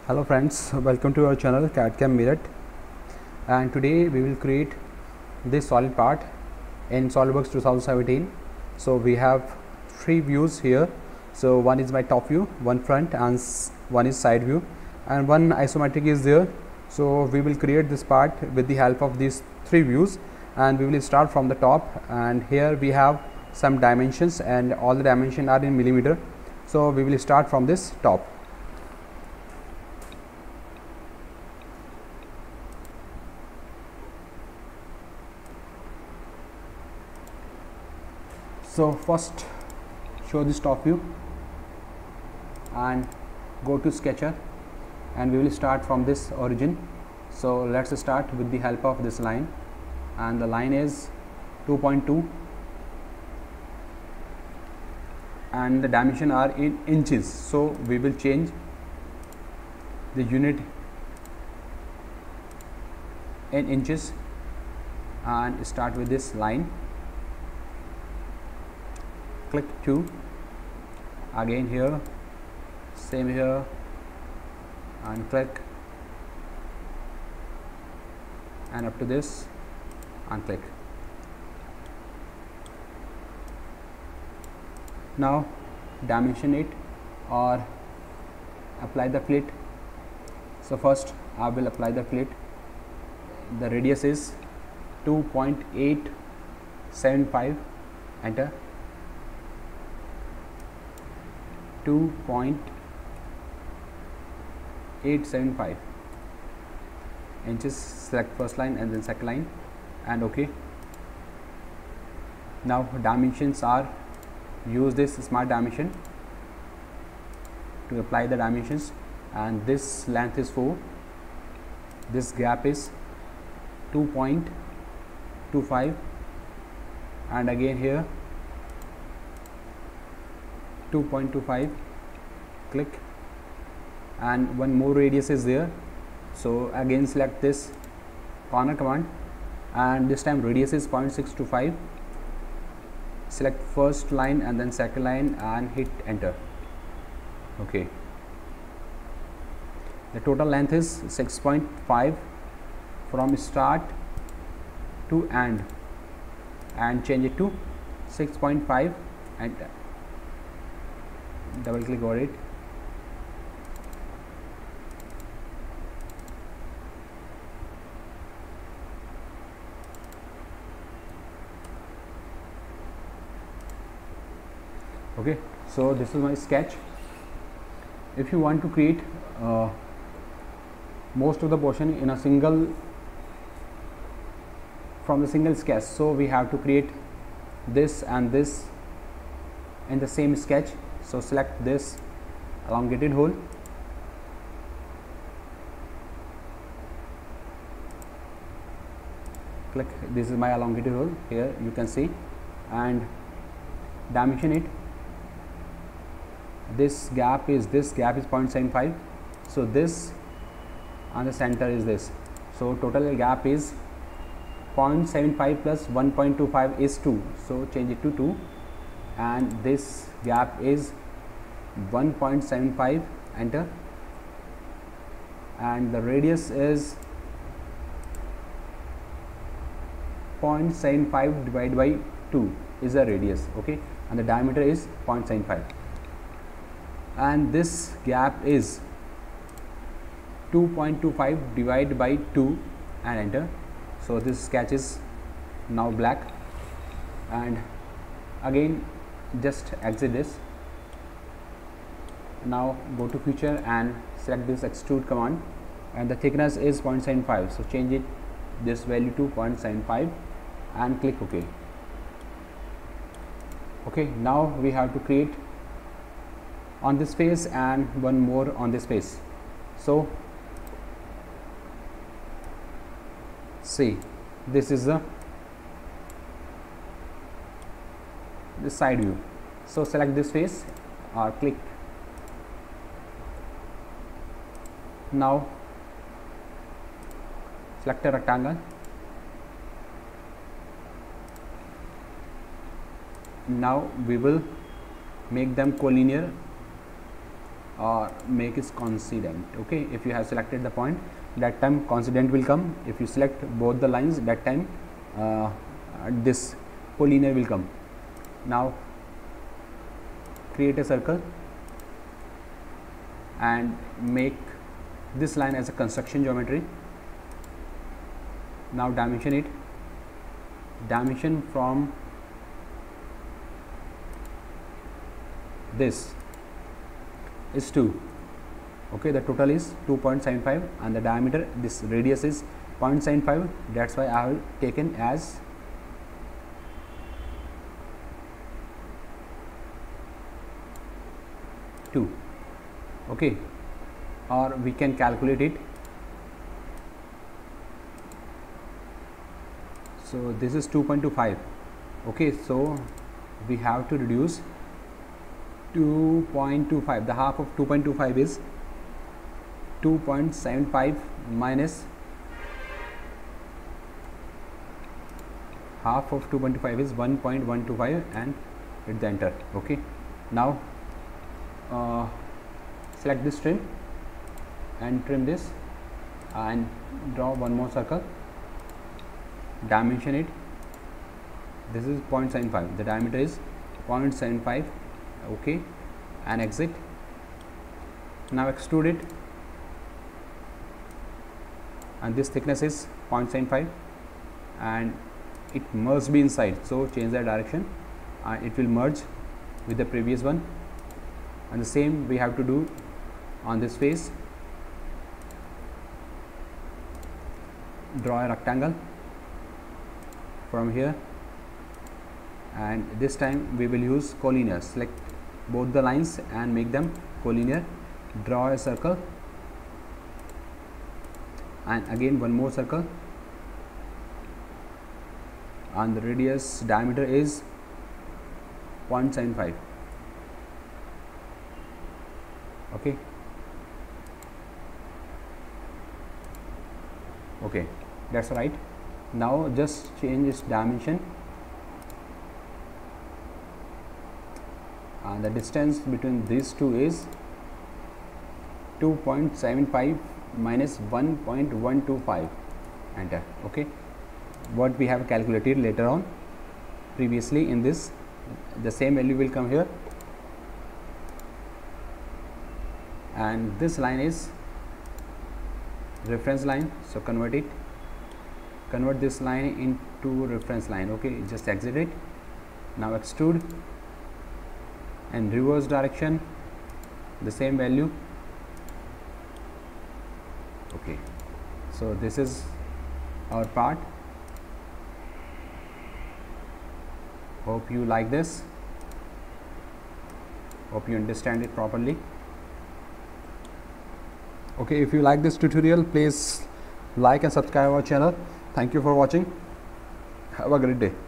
Hello friends, welcome to our channel CAD/CAM Meerut, and today we will create this solid part in SolidWorks 2017. So we have three views here. So one is my top view, one front, and one is side view, and one isometric is there. So we will create this part with the help of these three views, and we will start from the top. And here we have some dimensions, and all the dimensions are in millimeter. So we will start from this top. So first show this top view and go to sketcher, and we will start from this origin. So let's start with the help of this line, and the line is 2.2 and the dimension are in inches. So we will change the unit in inches and start with this line. Click 2, again here, same here, and click, and up to this and click. Now dimension it or apply the fillet. So first I will apply the fillet. The radius is 2.875, enter. 2.875 inches. Select first line and then second line and OK. Now dimensions are, use this smart dimension to apply the dimensions, and this length is 4, this gap is 2.25, and again here 2.25, click, and one more radius is there. So again select this corner command, and this time radius is 0.625. Select first line and then second line and hit enter. Okay, the total length is 6.5 from start to end, and change it to 6.5 and double click on it. Okay, so this is my sketch. If you want to create most of the portion in a single, from the single sketch, so we have to create this and this in the same sketch. So select this elongated hole, click, this is my elongated hole, here you can see, and dimension it. This gap is 0.75, so this and the center is this, so total gap is 0.75 plus 1.25 is 2, so change it to 2, and this gap is 1.75, enter, and the radius is 0.75 divided by 2 is the radius, okay, and the diameter is 0.75, and this gap is 2.25 divided by 2 and enter. So this sketch is now black, and again just exit this. Now go to feature and select this extrude command, and the thickness is 0.75, so change it this value to 0.75 and click OK. Okay, now we have to create on this face and one more on this face. So see, this is the side view. So select this face or click. Now select a rectangle. Now we will make them collinear or make is coincident. Okay, if you have selected the point, that time coincident will come. If you select both the lines, that time this collinear will come. Now create a circle and make this line as a construction geometry. Now dimension it. Dimension from this is 2. Okay, the total is 2.75 and the diameter, this radius is 0.75. That's why I have taken as 2. Okay, or we can calculate it. So this is 2.25. Okay, so we have to reduce 2.25. The half of 2.25 is 2.75 minus half of 2.25 is 1.125 and hit the enter. Okay, now select this trim and trim this and draw one more circle. Dimension it. This is 0.75. The diameter is 0.75. Okay, and exit. Now extrude it, and this thickness is 0.75 and it must be inside, so change the direction and it will merge with the previous one. And the same we have to do on this face. Draw a rectangle from here, and this time we will use collinear. Select both the lines and make them collinear. Draw a circle and again one more circle, and the radius diameter is 0.75. Okay, okay, that's right. Now just change its dimension, and the distance between these two is 2.75 minus 1.125. Enter. Okay, what we have calculated later on previously in this, the same value will come here, and this line is reference line, so convert it. Convert this line into reference line. Okay, just exit it. Now extrude and reverse direction, the same value. Okay, so this is our part. Hope you like this. Hope you understand it properly. Okay, if you like this tutorial, please like and subscribe our channel. Thank you for watching. Have a great day.